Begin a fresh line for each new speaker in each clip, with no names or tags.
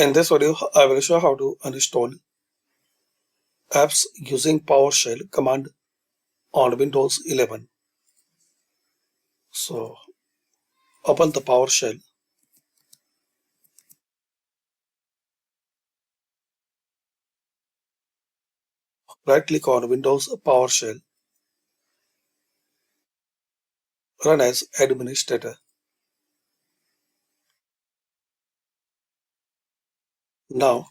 In this video, I will show how to uninstall apps using PowerShell command on Windows 11. So, open the PowerShell. Right-click on Windows PowerShell. Run as administrator. Now,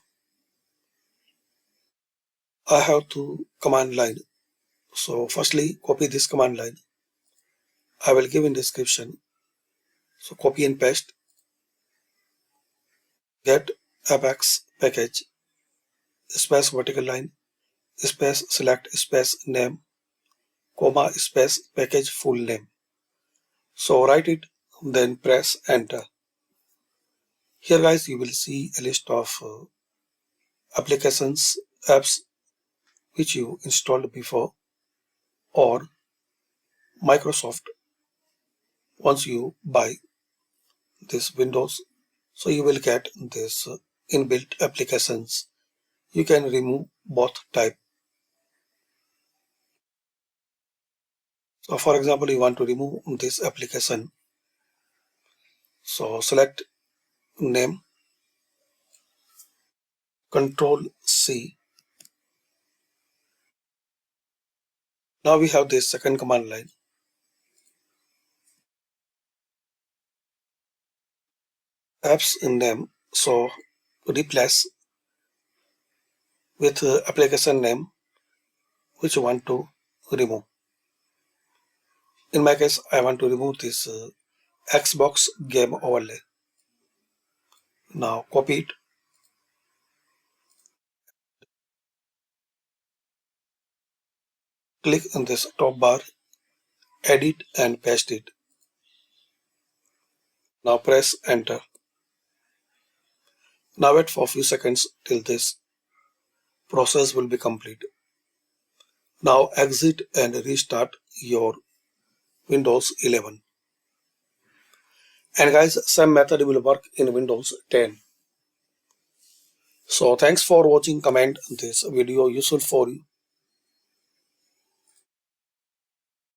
I have to command line. So, firstly, copy this command line. I will give in description. So, copy and paste. Get apex package space vertical line space select space name comma space package full name. So write it, then press enter. Here guys, you will see a list of applications, apps which you installed before, or Microsoft once you buy this Windows. So you will get this inbuilt applications. You can remove both type. So for example, you want to remove this application. So select name, Control C. Now we have this second command line. Apps in name. So replace with application name which you want to remove. In my case, I want to remove this Xbox game overlay. Now copy it. Click on this top bar, edit and paste it. Now press enter. Now wait for a few seconds till this process will be complete. Now exit and restart your Windows 11. And guys, same method will work in Windows 10. So thanks for watching. Comment this video useful for you.